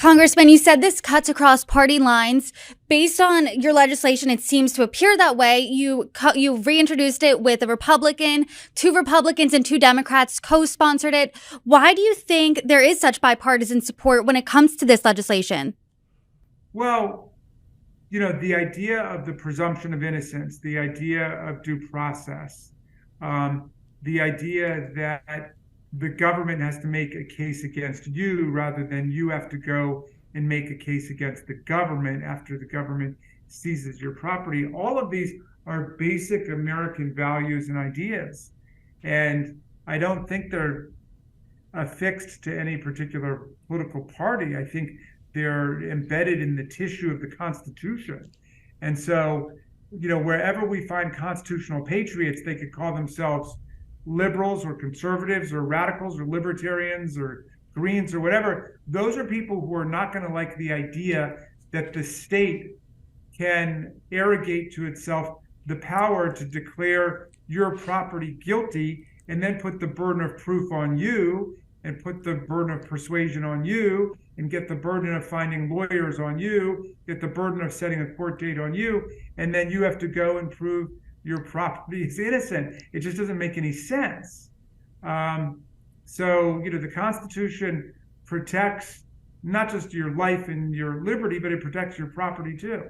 Congressman, you said this cuts across party lines. Based on your legislation, it seems to appear that way. You reintroduced it with a Republican, 2 Republicans and 2 Democrats co-sponsored it. Why do you think there is such bipartisan support when it comes to this legislation? Well, the idea of the presumption of innocence, the idea of due process, the idea that the government has to make a case against you rather than you have to go and make a case against the government after the government seizes your property. All of these are basic American values and ideas. And I don't think they're affixed to any particular political party. I think they're embedded in the tissue of the Constitution. And so, wherever we find constitutional patriots, they could call themselves liberals or conservatives or radicals or libertarians or Greens or whatever. Those are people who are not going to like the idea that the state can arrogate to itself the power to declare your property guilty and then put the burden of proof on you and put the burden of persuasion on you and get the burden of finding lawyers on you, get the burden of setting a court date on you, and then you have to go and prove your property is innocent. It just doesn't make any sense. So, the Constitution protects not just your life and your liberty, but it protects your property too.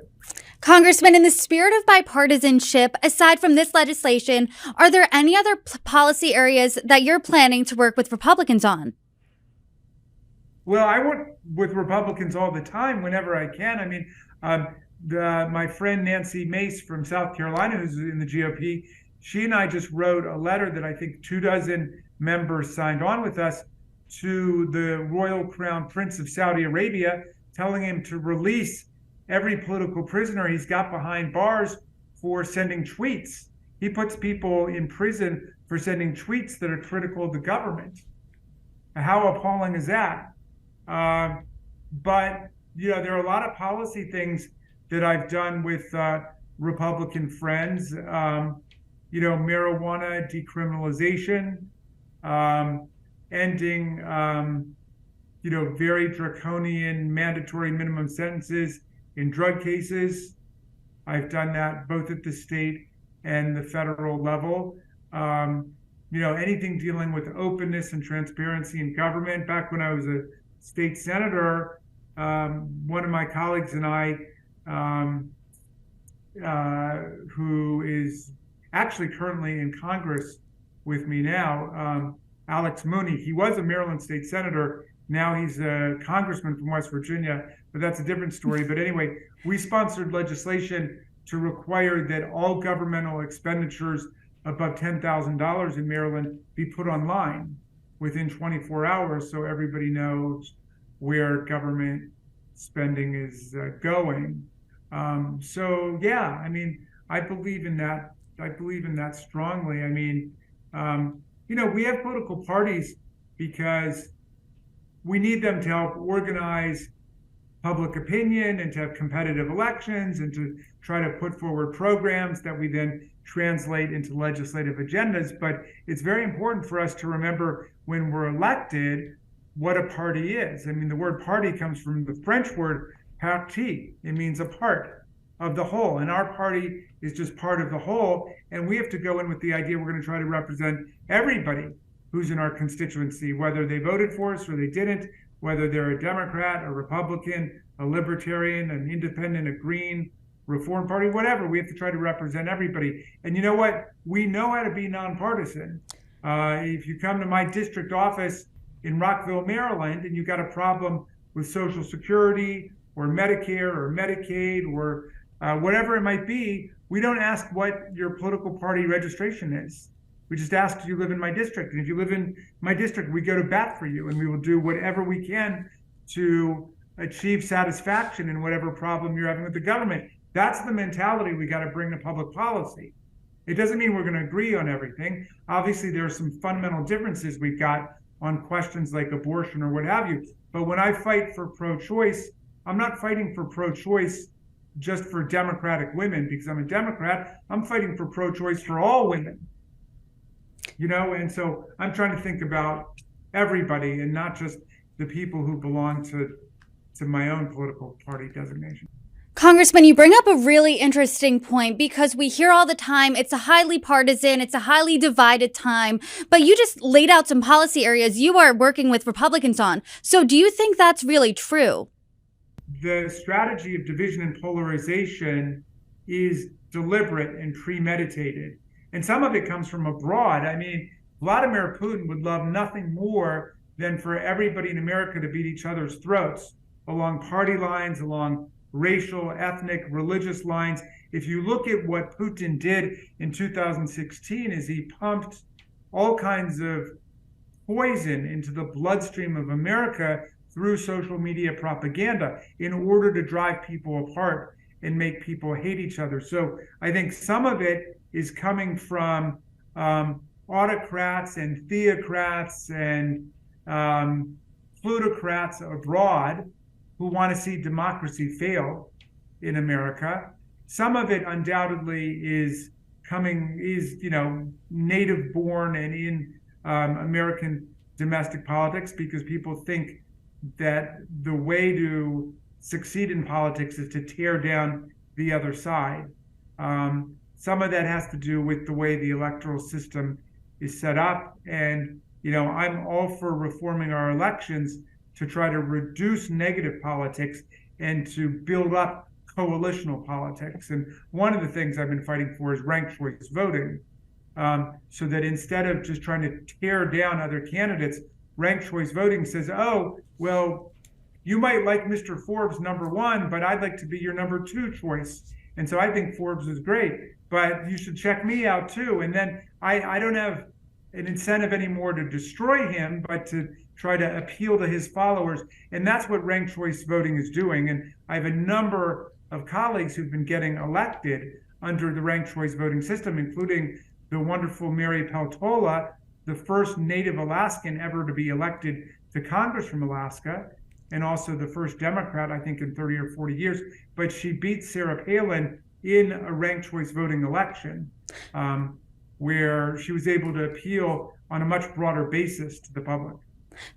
Congressman, in the spirit of bipartisanship, aside from this legislation, are there any other policy areas that you're planning to work with Republicans on? Well, I work with Republicans all the time whenever I can. I mean, my friend Nancy Mace from South Carolina, who's in the GOP, she and I just wrote a letter that I think 24 members signed on with us to the Royal Crown Prince of Saudi Arabia, telling him to release every political prisoner he's got behind bars for sending tweets. He puts people in prison for sending tweets that are critical of the government. How appalling is that? But there are a lot of policy things that I've done with Republican friends. Marijuana decriminalization, ending very draconian mandatory minimum sentences in drug cases. I've done that both at the state and the federal level. Anything dealing with openness and transparency in government. Back when I was a state senator, one of my colleagues and I, who is actually currently in Congress with me now, Alex Mooney, he was a Maryland state senator. Now he's a congressman from West Virginia, but that's a different story. But anyway, we sponsored legislation to require that all governmental expenditures above $10,000 in Maryland be put online within 24 hours so everybody knows where government spending is going. I believe in that. I believe in that strongly. We have political parties because we need them to help organize public opinion and to have competitive elections and to try to put forward programs that we then translate into legislative agendas. But it's very important for us to remember when we're elected what a party is. The word party comes from the French word parti. It means a part of the whole. And our party is just part of the whole. And we have to go in with the idea we're going to try to represent everybody who's in our constituency, whether they voted for us or they didn't, whether they're a Democrat, a Republican, a Libertarian, an Independent, a Green, Reform Party, whatever. We have to try to represent everybody. And you know what? We know how to be nonpartisan. If you come to my district office in Rockville, Maryland, and you've got a problem with Social Security or Medicare or Medicaid or whatever it might be, we don't ask what your political party registration is. We just ask, do you live in my district? And if you live in my district, we go to bat for you, and we will do whatever we can to achieve satisfaction in whatever problem you're having with the government. That's the mentality we got to bring to public policy. It doesn't mean we're going to agree on everything. Obviously, there are some fundamental differences we've got on questions like abortion or what have you. But when I fight for pro-choice, I'm not fighting for pro-choice just for Democratic women because I'm a Democrat. I'm fighting for pro-choice for all women. And so I'm trying to think about everybody and not just the people who belong to to my own political party designation. Congressman, you bring up a really interesting point because we hear all the time it's a highly partisan, it's a highly divided time, but you just laid out some policy areas you are working with Republicans on. So do you think that's really true? The strategy of division and polarization is deliberate and premeditated. And some of it comes from abroad. I mean, Vladimir Putin would love nothing more than for everybody in America to beat each other's throats along party lines, along racial, ethnic, religious lines. If you look at what Putin did in 2016, is he pumped all kinds of poison into the bloodstream of America through social media propaganda in order to drive people apart and make people hate each other. So I think some of it is coming from autocrats and theocrats and plutocrats abroad who want to see democracy fail in America. Some of it undoubtedly is native born and in American domestic politics, because people think that the way to succeed in politics is to tear down the other side. Some of that has to do with the way the electoral system is set up. And, I'm all for reforming our elections to try to reduce negative politics and to build up coalitional politics. And one of the things I've been fighting for is ranked choice voting, so that instead of just trying to tear down other candidates, ranked choice voting says, oh, well, you might like Mr. Forbes #1, but I'd like to be your #2 choice. And so I think Forbes is great, but you should check me out too. And then I don't have an incentive anymore to destroy him, but to try to appeal to his followers. And that's what ranked choice voting is doing. And I have a number of colleagues who've been getting elected under the ranked choice voting system, including the wonderful Mary Peltola, the first Native Alaskan ever to be elected to Congress from Alaska, and also the first Democrat, I think, in 30 or 40 years. But she beat Sarah Palin in a ranked choice voting election, where she was able to appeal on a much broader basis to the public.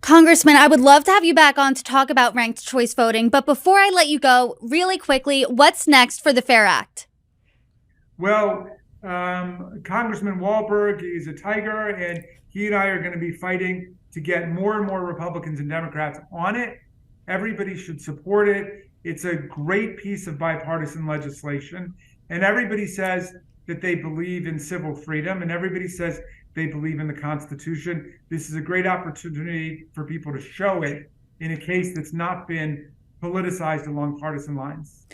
Congressman, I would love to have you back on to talk about ranked choice voting. But before I let you go, really quickly, what's next for the FAIR Act? Well, Congressman Wahlberg is a tiger, and he and I are going to be fighting to get more and more Republicans and Democrats on it. Everybody should support it. It's a great piece of bipartisan legislation. And everybody says that they believe in civil freedom, and everybody says they believe in the Constitution. This is a great opportunity for people to show it in a case that's not been politicized along partisan lines.